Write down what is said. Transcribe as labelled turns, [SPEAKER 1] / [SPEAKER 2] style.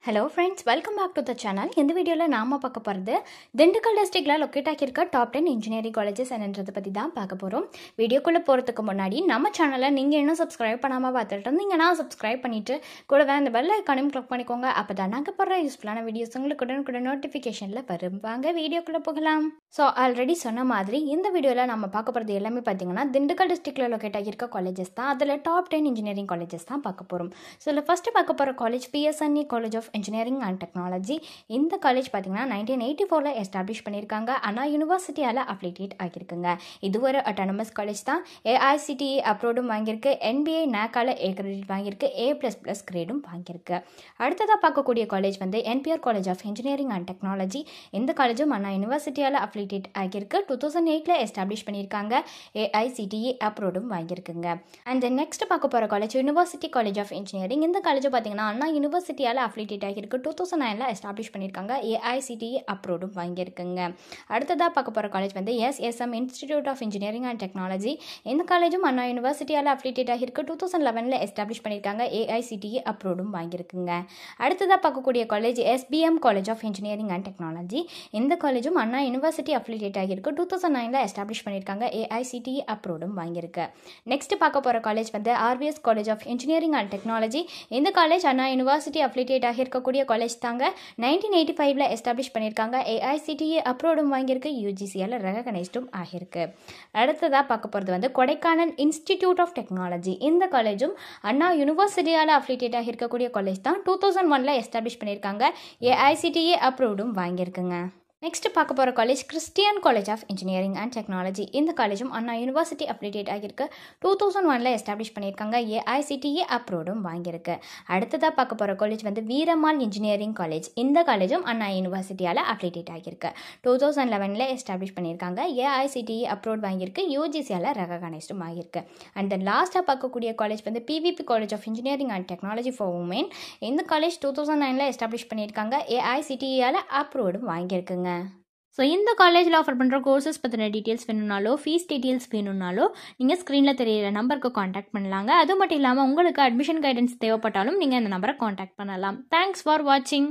[SPEAKER 1] Hello friends, welcome back to the channel. In this video, நாம பார்க்க போறது திண்டுக்கல் டிஸ்ட்ரிக்ட்ல லொகேட் ஆகியிருக்க டாப் 10 இன்ஜினியரிங் காலேजेस என்னன்றத பத்தி தான் பார்க்க போறோம். வீடியோக்குள்ள போறதுக்கு முன்னாடி நம்ம சேனலை நீங்க இன்னும் சப்ஸ்கிரைப் பண்ணாம பார்த்துட்டு இருந்தீங்கன்னா சப்ஸ்கிரைப் பண்ணிட்டு கூடவே அந்த பெல் ஐகானையும் கிளிக் பண்ணிக்கோங்க. அப்பதான் நாங்க போடுற யூஸ்ஃபுல்லான வீடியோஸ் உங்களுக்கு உடனுக்குடன் நோட்டிஃபிகேஷன்ல வரும். வாங்க வீடியோக்குள்ள போகலாம். சோ ஆல்ரெடி சொன்ன மாதிரி இந்த வீடியோல நம்ம பார்க்க போறது எல்லாமே பாத்தீங்கன்னா திண்டுக்கல் டிஸ்ட்ரிக்ட்ல லொகேட் ஆகியிருக்க காலேजेस தான். அதுல டாப் 10 இன்ஜினியரிங் காலேजेस தான் பார்க்க போறோம். சோ ஃபர்ஸ்ட் பார்க்க போற college PSNE college of Engineering and Technology. இந்த காலேஜ் பார்த்தீங்கன்னா 1984ல எஸ்டாப்ளிஷ் பண்ணியிருக்காங்க. அண்ணா யூனிவர்சிட்டியால் அஃபிலியேட் ஆகியிருக்குங்க. இது ஒரு அட்டானமஸ் காலேஜ் தான். AICTE அப்ரூவ்டும் வாங்கியிருக்கு. NBA NAAC A கிரெடிட் வாங்கியிருக்கு. A++ கிரேடும் வாங்கியிருக்கு. அடுத்ததாக பார்க்கக்கூடிய காலேஜ் வந்து NPR college of engineering and technology. இந்த காலேஜும் அண்ணா யூனிவர்சிட்டியால் அஃபிலியேட் ஆகியிருக்கு. 2008ல எஸ்டாப்ளிஷ் பண்ணியிருக்காங்க. AICTE அப்ரூவ்டும் வாங்கியிருக்குங்க. அண்ட் நெக்ஸ்ட் பார்க்க போகிற college university college of engineering. இந்த காலேஜ் பார்த்தீங்கன்னா அண்ணா யூனிவர்சிட்டியால் அஃபிலியேட் ஆகியிருக்கு. 2009ல எஸ்டாப்ளிஷ் பண்ணியிருக்காங்க. AICTE அப்ரூவ்டும் வாங்கியிருக்குங்க. அடுத்ததாக பார்க்க போகிற காலேஜ் வந்து SSM institute of engineering and technology. இந்த காலேஜும் அண்ணா யூனிவர்சிட்டியால் அஃபிலியேட் ஆகியிருக்கு. 2011ல எஸ்டாப்ளிஷ் பண்ணியிருக்காங்க. AICTE அப்ரூவ்டும் வாங்கியிருக்குங்க. அடுத்ததாக பார்க்கக்கூடிய college SBM college of engineering and technology. இந்த காலேஜும் அண்ணா யூனிவர்சிட்டி அஃபிலியேட் ஆகியிருக்கு. 2009ல எஸ்டாப்ளிஷ் பண்ணியிருக்காங்க. AICTE அப்ரூவ்டும் வாங்கியிருக்கு. நெக்ஸ்ட் பார்க்க போகிற காலேஜ் வந்து RVS college of engineering and technology. இந்த காலேஜ் அண்ணா யூனிவர்சிட்டி அஃபிலியேட் ஆகியிருக்கக்கூடிய காலேஜ் தாங்க. 1985ல எஸ்டாப்ளிஷ் பண்ணியிருக்காங்க. AICTE அப்ரூவ்டும் வாங்கியிருக்கு. UGCயால் ரெகக்னைஸ்டும் ஆகியிருக்கு. அடுத்ததாக பார்க்க போகிறது வந்து கொடைக்கானல் இன்ஸ்டிடியூட் ஆஃப் டெக்னாலஜி. இந்த காலேஜும் அண்ணா யூனிவர்சிட்டியால் அஃபிலியேட் ஆகியிருக்கக்கூடிய காலேஜ் தான். 2001ல எஸ்டாப்ளிஷ் பண்ணியிருக்காங்க. AICTE அப்ரூவ்டும் வாங்கியிருக்குங்க. நெக்ஸ்ட் பார்க்க போகிற college Christian college of engineering and technology. இந்த காலேஜும் அண்ணா யூனிவர்சிட்டி அஃபிலியேட் ஆகியிருக்கு. 2001ல எஸ்டாப்ளிஷ் பண்ணியிருக்காங்க. AICTE அப்ரூவ்டும் வாங்கியிருக்கு. அடுத்ததாக பார்க்க போகிற காலேஜ் வந்து வீரம்மாள் இன்ஜினியரிங் காலேஜ். இந்த காலேஜும் அண்ணா யூனிவர்சிட்டியால் அஃபிலியேட் ஆகியிருக்கு. 2011ல எஸ்டாப்ளிஷ் பண்ணியிருக்காங்க. AICTE அப்ரூவ் வாங்கியிருக்கு. UGCயால் ரெகக்னைஸ்டும் ஆகியிருக்கு. அண்ட் தென் லாஸ்ட்டாக பார்க்கக்கூடிய காலேஜ் வந்து PVP college of engineering and technology for woman. இந்த காலேஜ் 2009ல எஸ்டாப்ளிஷ் பண்ணியிருக்காங்க. AICTEயால் அப்ரூவ்டும் வாங்கியிருக்குங்க. ஸோ இந்த காலேஜில் ஆஃபர் பண்ணுற கோர்சஸ் பற்றின டீட்டெயில்ஸ் வேணும்னாலோ ஃபீஸ் டீட்டெயில்ஸ் வேணும்னாலோ நீங்கள் ஸ்க்ரீனில் தெரியிற நம்பருக்கு காண்டாக்ட் பண்ணலாங்க. அது மட்டும் இல்லாமல் உங்களுக்கு அட்மிஷன் கைடன்ஸ் தேவைப்பட்டாலும் நீங்கள் இந்த நம்பரை காண்டாக்ட் பண்ணலாம். தேங்க்ஸ் ஃபார் வாட்சிங்.